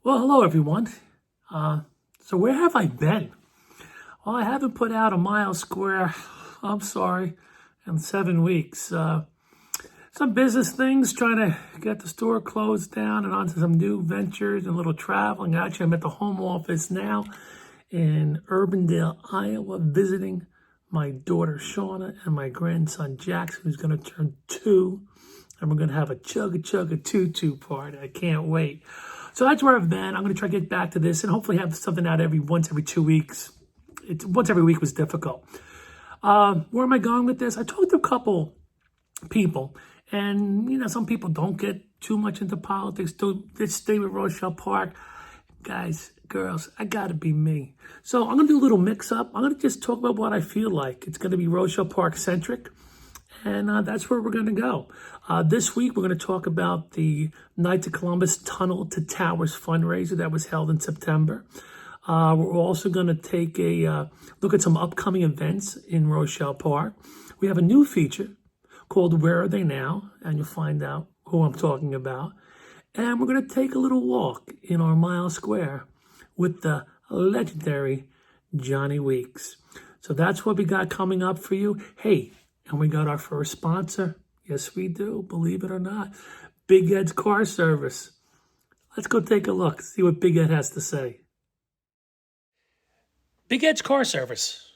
Well, hello everyone. So where have I been? Well, I haven't put out a mile square, I'm sorry, in 7 weeks. Some business things, trying to get the store closed down and onto some new ventures and a little traveling. Actually, I'm at the home office now in Urbandale, Iowa, visiting my daughter Shauna and my grandson Jackson, who's going to turn 2. And we're going to have a chugga tutu party. I can't wait. So that's where I've been. I'm going to try to get back to this and hopefully have something out once every 2 weeks. Once every week was difficult. Where am I going with this? I talked to a couple people, and some people don't get too much into politics. They stay with Rochelle Park. Guys, girls, I gotta be me. So I'm gonna do a little mix up. I'm gonna just talk about what I feel like. It's gonna be Rochelle Park centric. And that's where we're going to go. This week, we're going to talk about the Knights of Columbus Tunnel to Towers fundraiser that was held in September. We're also going to take a look at some upcoming events in Rochelle Park. We have a new feature called Where Are They Now? And you'll find out who I'm talking about. And we're going to take a little walk in our mile square with the legendary Johnny Weeks. So that's what we got coming up for you. Hey, and we got our first sponsor. Yes, we do, believe it or not. Big Ed's Car Service. Let's go take a look, see what Big Ed has to say. Big Ed's Car Service.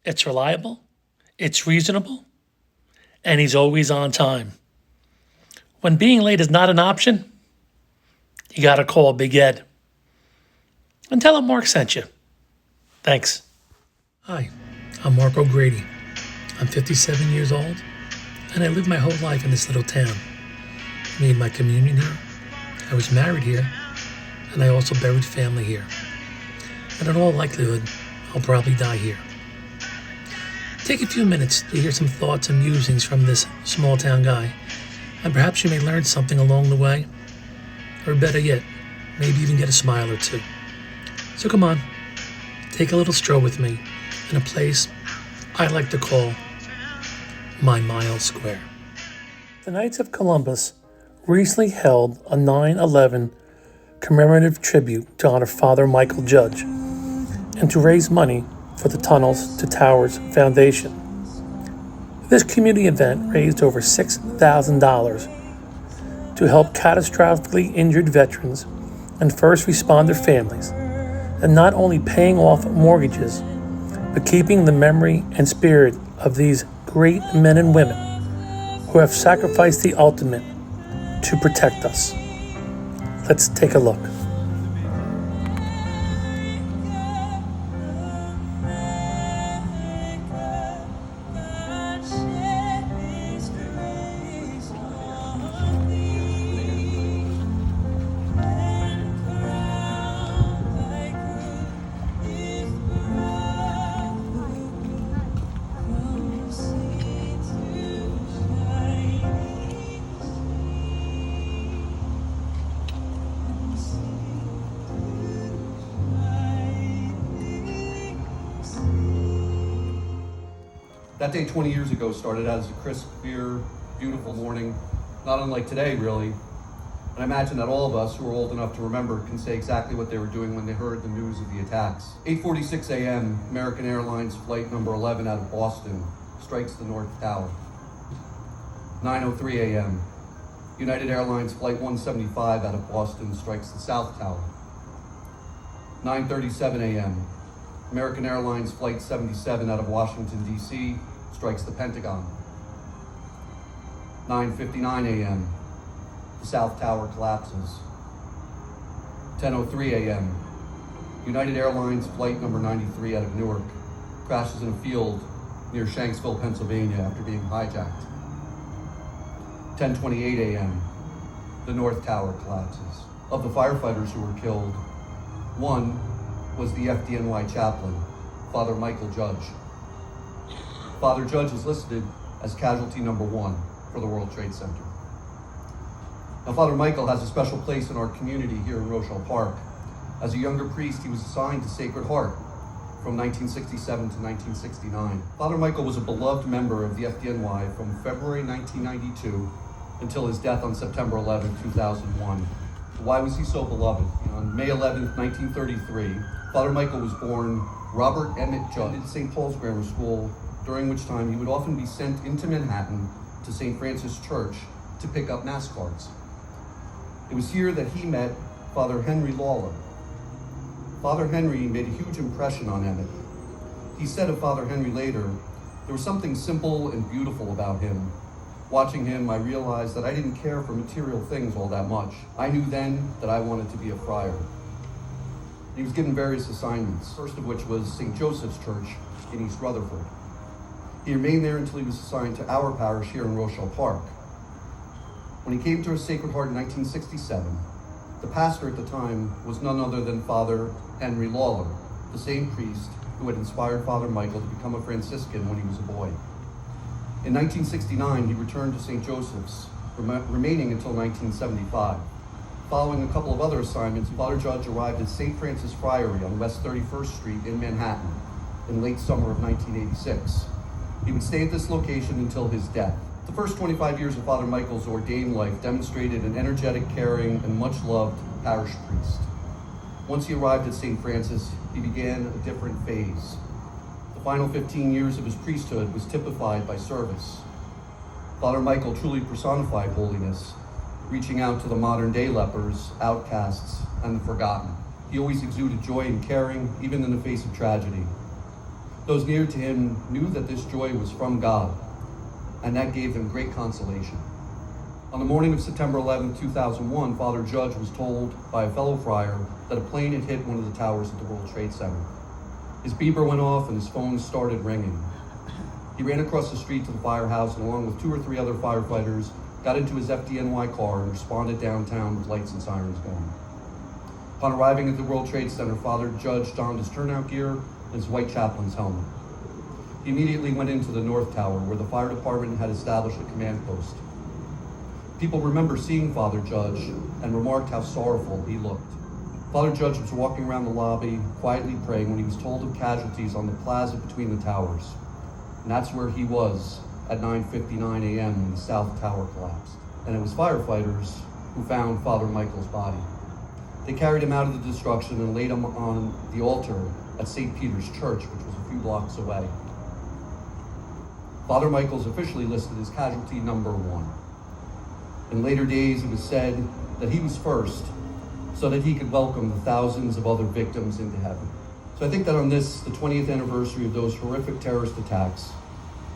It's reliable, it's reasonable, and he's always on time. When being late is not an option, you gotta call Big Ed. And tell him Mark sent you. Thanks. Hi, I'm Mark O'Grady. I'm 57 years old, and I lived my whole life in this little town. I made my communion here, I was married here, and I also buried family here. And in all likelihood, I'll probably die here. Take a few minutes to hear some thoughts and musings from this small town guy, and perhaps you may learn something along the way, or better yet, maybe even get a smile or two. So come on, take a little stroll with me in a place I like to call my mile square. The Knights of Columbus recently held a 9/11 commemorative tribute to honor Fr.Mychal Judge and to raise money for the Tunnels to Towers Foundation. This community event raised over $6,000 to help catastrophically injured veterans and first responder families, and not only paying off mortgages, but keeping the memory and spirit of these great men and women who have sacrificed the ultimate to protect us. Let's take a look. That day 20 years ago started out as a crisp, clear, beautiful morning, not unlike today, really. And I imagine that all of us who are old enough to remember can say exactly what they were doing when they heard the news of the attacks. 8:46 a.m., American Airlines flight number 11 out of Boston strikes the North Tower. 9:03 a.m., United Airlines flight 175 out of Boston strikes the South Tower. 9:37 a.m., American Airlines Flight 77 out of Washington, D.C. strikes the Pentagon. 9:59 a.m., the South Tower collapses. 10:03 a.m., United Airlines Flight number 93 out of Newark crashes in a field near Shanksville, Pennsylvania after being hijacked. 10:28 a.m., the North Tower collapses. Of the firefighters who were killed, one was the FDNY chaplain, Fr.Mychal Judge. Father Judge is listed as casualty number 1 for the World Trade Center. Now, Fr.Mychal has a special place in our community here in Rochelle Park. As a younger priest, he was assigned to Sacred Heart from 1967 to 1969. Fr.Mychal was a beloved member of the FDNY from February 1992 until his death on September 11, 2001. Why was he so beloved? On May 11th, 1933, Father Mychal was born Robert Emmett Judge at St. Paul's Grammar School, during which time he would often be sent into Manhattan to St. Francis Church to pick up Mass cards. It was here that he met Father Henry Lawler. Father Henry made a huge impression on Emmett. He said of Father Henry later, there was something simple and beautiful about him. Watching him, I realized that I didn't care for material things all that much. I knew then that I wanted to be a friar. He was given various assignments, first of which was St. Joseph's Church in East Rutherford. He remained there until he was assigned to our parish here in Rochelle Park. When he came to our Sacred Heart in 1967, the pastor at the time was none other than Father Henry Lawler, the same priest who had inspired Father Mychal to become a Franciscan when he was a boy. In 1969, he returned to St. Joseph's, remaining until 1975. Following a couple of other assignments, Father Judge arrived at St. Francis Friary on West 31st Street in Manhattan in late summer of 1986. He would stay at this location until his death. The first 25 years of Father Mychal's ordained life demonstrated an energetic, caring, and much-loved parish priest. Once he arrived at St. Francis, he began a different phase. The final 15 years of his priesthood was typified by service. Father Mychal truly personified holiness, reaching out to the modern-day lepers, outcasts, and the forgotten. He always exuded joy and caring, even in the face of tragedy. Those near to him knew that this joy was from God, and that gave them great consolation. On the morning of September 11, 2001, Father Judge was told by a fellow friar that a plane had hit one of the towers at the World Trade Center. His beeper went off and his phone started ringing. He ran across the street to the firehouse and along with 2 or 3 other firefighters, got into his FDNY car and responded downtown with lights and sirens going. Upon arriving at the World Trade Center, Father Judge donned his turnout gear and his white chaplain's helmet. He immediately went into the North Tower, where the fire department had established a command post. People remember seeing Father Judge and remarked how sorrowful he looked. Father Judge was walking around the lobby, quietly praying, when he was told of casualties on the plaza between the towers. And that's where he was at 9:59 a.m. when the South Tower collapsed. And it was firefighters who found Father Mychal's body. They carried him out of the destruction and laid him on the altar at St. Peter's Church, which was a few blocks away. Father Mychal's officially listed as casualty number 1. In later days, it was said that he was first so that he could welcome the thousands of other victims into heaven. So I think that on this, the 20th anniversary of those horrific terrorist attacks,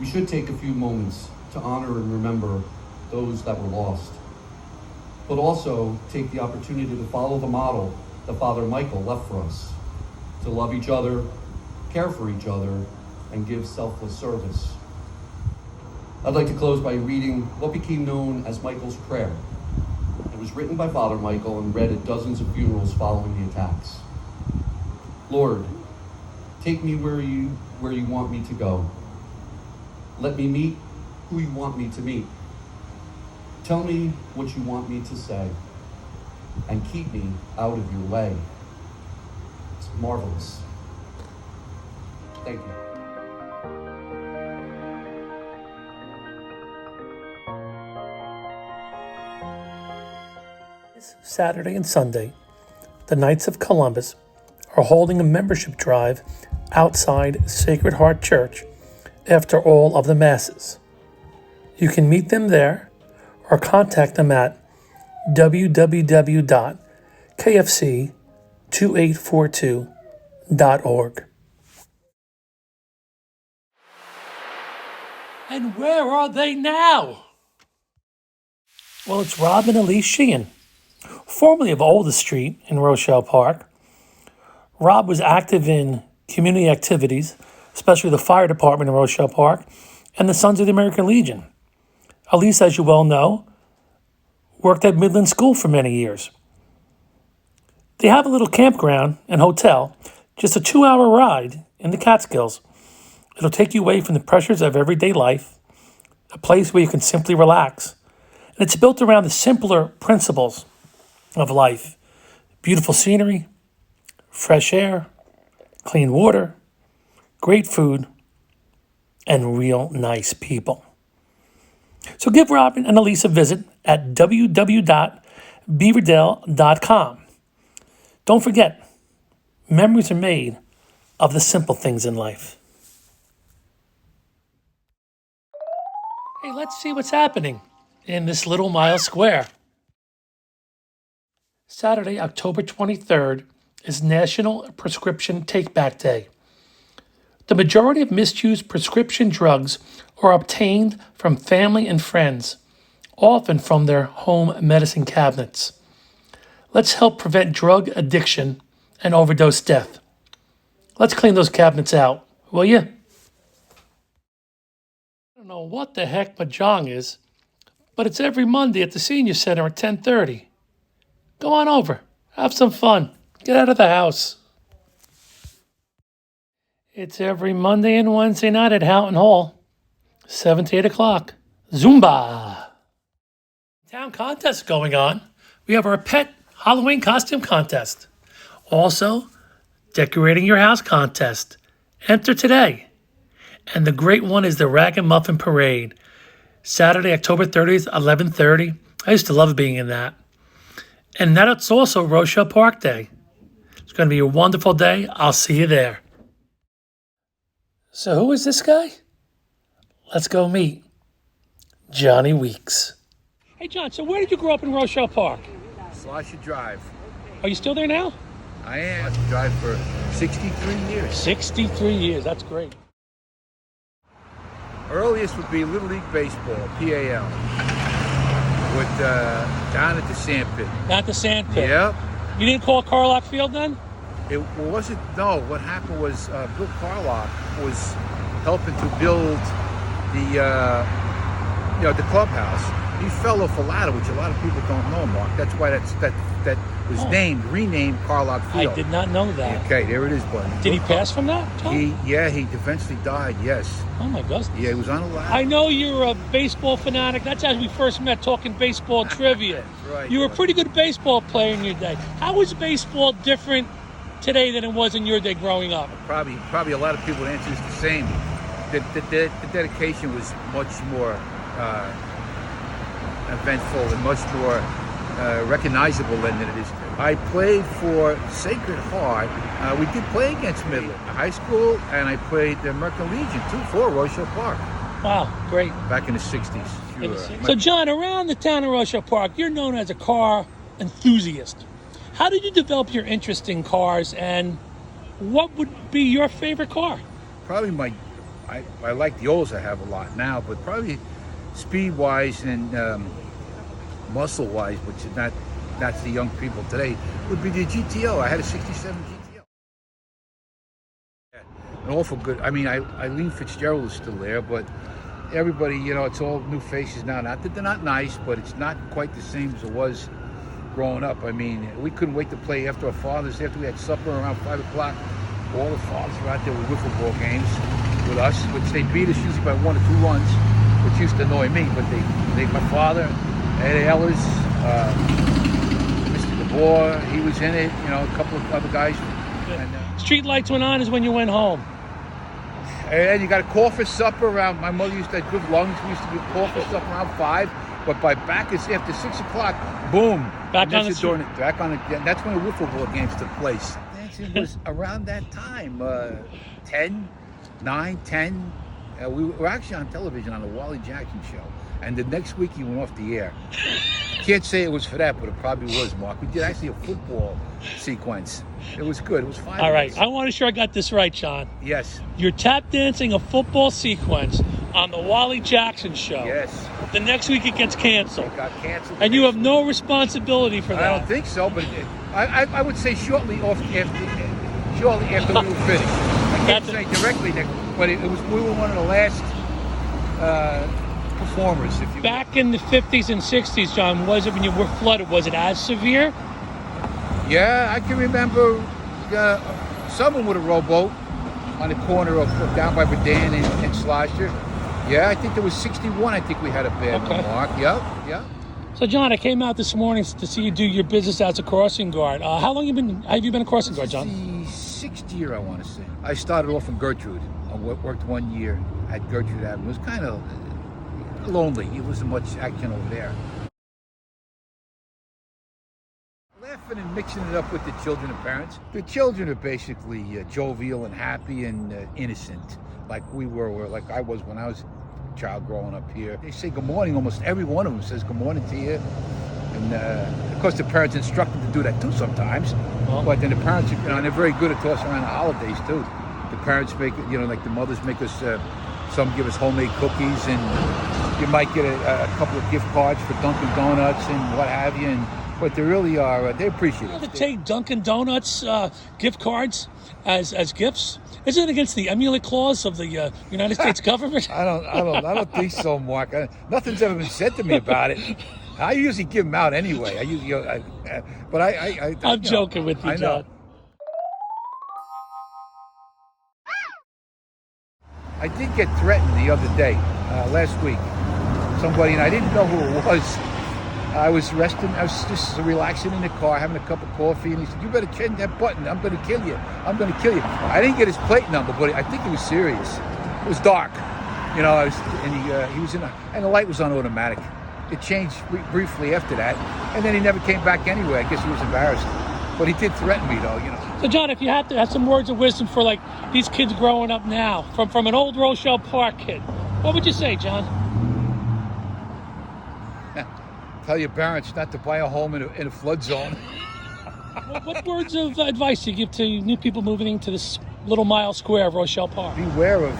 we should take a few moments to honor and remember those that were lost, but also take the opportunity to follow the model that Father Mychal left for us, to love each other, care for each other, and give selfless service. I'd like to close by reading what became known as Mychal's Prayer. It was written by Father Mychal and read at dozens of funerals following the attacks. Lord, take me where you want me to go. Let me meet who you want me to meet. Tell me what you want me to say, and keep me out of your way. It's marvelous. Thank you. Saturday and Sunday, the Knights of Columbus are holding a membership drive outside Sacred Heart Church after all of the Masses. You can meet them there or contact them at www.kfc2842.org. And where are they now? Well, it's Rob and Elyse Sheehan, formerly of Oldest Street in Rochelle Park. Rob was active in community activities, especially the fire department in Rochelle Park and the Sons of the American Legion. Elyse, as you well know, worked at Midland School for many years. They have a little campground and hotel, just a 2-hour ride in the Catskills. It'll take you away from the pressures of everyday life, a place where you can simply relax. And it's built around the simpler principles of life: beautiful scenery, fresh air, clean water, great food, and real nice people. So give Robin and Elyse a visit at www.kfc beaverdale.com. Don't forget, memories are made of the simple things in life. Hey, let's see what's happening in this little mile square. Saturday, October 23rd is National Prescription Take-Back Day. The majority of misused prescription drugs are obtained from family and friends, often from their home medicine cabinets. Let's help prevent drug addiction and overdose death. Let's clean those cabinets out, will you? I don't know what the heck Mahjong is, but it's every Monday at the Senior Center at 10:30. Go on over, have some fun, get out of the house. It's every Monday and Wednesday night at Houghton Hall, 7 to 8 o'clock. Zumba! Town contest going on. We have our pet Halloween costume contest. Also, decorating your house contest. Enter today. And the great one is the Rag and Muffin Parade. Saturday, October 30th, 11:30. I used to love being in that. And that's also Rochelle Park Day. It's going to be a wonderful day. I'll see you there. So who is this guy? Let's go meet Johnny Weeks. Hey, John, so where did you grow up in Rochelle Park? Slasher Drive. Are you still there now? I am. Slasher Drive for 63 years. 63 years. That's great. Earliest would be Little League Baseball, PAL, with down at the sand pit. Not the sand pit. Yep. You didn't call Carlock Field then? It wasn't. No. What happened was Bill Carlock was helping to build the clubhouse. He fell off a ladder, which a lot of people don't know, Mark. That's why that was renamed Carlock Field. I did not know that. Okay, there it is, buddy. Did he pass from that, Tom? He eventually died. Yes. Oh my goodness. Yeah, he was on a ladder. I know you're a baseball fanatic. That's how we first met, talking baseball trivia. That's right. You were a pretty good baseball player in your day. How is baseball different today than it was in your day growing up? Probably a lot of people answer is the same. The dedication was much more eventful and much more recognizable than it is. I played for Sacred Heart. We did play against Midland High School, and I played the American Legion too for Rochelle Park. Wow, great. Back in the 60s. Sure. So, John, around the town of Rochelle Park, you're known as a car enthusiast. How did you develop your interest in cars, and what would be your favorite car? Probably I like the olds I have a lot now, but probably speed-wise and muscle-wise, which is that's the young people today, would be the GTO. I had a 67 GTO. Yeah, an awful good. I mean, Eileen Fitzgerald is still there, but everybody, it's all new faces now. Not that they're not nice, but it's not quite the same as it was growing up. I mean, we couldn't wait to play after our fathers, after we had supper around 5 o'clock. All the fathers were out there with wiffle ball games with us, which they beat us usually by 1 or 2 runs, which used to annoy me. But my father, Ed Ehlers, Mr. DeBoer, he was in it. A couple of other guys. And, Street lights went on is when you went home. And you got a call for supper around. My mother used to have good lungs. We used to get call for supper around 5. But by back, it's after 6 o'clock. Boom. Back on the street. Back on the. That's when the wiffle ball games took place. It was around that time, 9, 10. We were actually on television on the Wally Jackson show. And the next week he went off the air. Can't say it was for that, but it probably was, Mark. We did actually a football sequence. It was good. It was fine. All right. I want to sure I got this right, Sean. Yes. You're tap dancing a football sequence on the Wally Jackson show. Yes. The next week it gets canceled. It got canceled. And you have no responsibility for that. I don't think so, but I would say shortly after we were finished. I can't say directly, Nick, but we were one of the last performers, if you will. Back in the 50s and 60s, John, was it when you were flooded? Was it as severe? Yeah, I can remember someone with a rowboat on the corner of down by Berdan and Slosher. Yeah, I think there was 61. I think we had a bad Mark. Yep. So, John, I came out this morning to see you do your business as a crossing guard. How long have you been a crossing guard, John? This is the 6th year, I want to say. I started off in Gertrude. I worked 1 year at Gertrude Avenue. It was kind of lonely. It wasn't much action over there. laughing and mixing it up with the children and parents. The children are basically jovial and happy and innocent, like we were, or like I was when I was a child growing up here. They say good morning. Almost every one of them says good morning to you. And of course, the parents instruct them to do that too sometimes. But then the parents, and they're very good at tossing around the holidays too. The parents make, like the mothers make us, some give us homemade cookies, and you might get a couple of gift cards for Dunkin' Donuts and what have you. But they really are, they appreciate it. To take Dunkin' Donuts gift cards as gifts? Isn't it against the emulate clause of the United States government? I don't think so, Mark. Nothing's ever been said to me about it. I usually give them out anyway. I'm joking with you, I know. John. I did get threatened the other day, last week. Somebody, and I didn't know who it was. I was resting. I was just relaxing in the car, having a cup of coffee, and he said, "You better change that button. I'm going to kill you. I'm going to kill you." I didn't get his plate number, but I think he was serious. It was dark, he was in, and the light was on automatic. It changed briefly after that, and then he never came back anyway. I guess he was embarrassed, but he did threaten me, though. So, John, if you had to have some words of wisdom for like these kids growing up now, from an old Rochelle Park kid, what would you say, John? Tell your parents not to buy a home in a flood zone. What words of advice do you give to new people moving into this little mile square of Rochelle Park? Beware of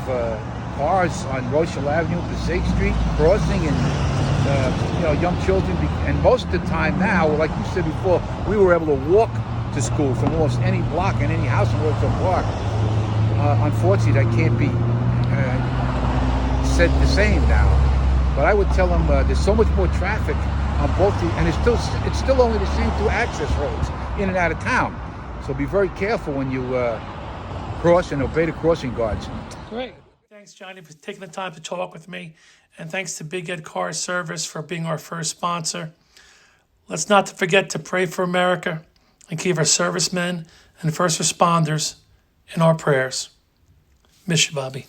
cars on Rochelle Avenue, Passaic Street, crossing, and young children. And most of the time now, like you said before, we were able to walk to school from almost any block and any house in Rochelle Park. Unfortunately, that can't be said the same now. But I would tell them there's so much more traffic on both, and it's still only the same two access roads in and out of town. So be very careful when you cross and obey the crossing guards. Great. Thanks, Johnny, for taking the time to talk with me. And thanks to Big Ed Car Service for being our first sponsor. Let's not forget to pray for America and keep our servicemen and first responders in our prayers. Miss you, Bobby.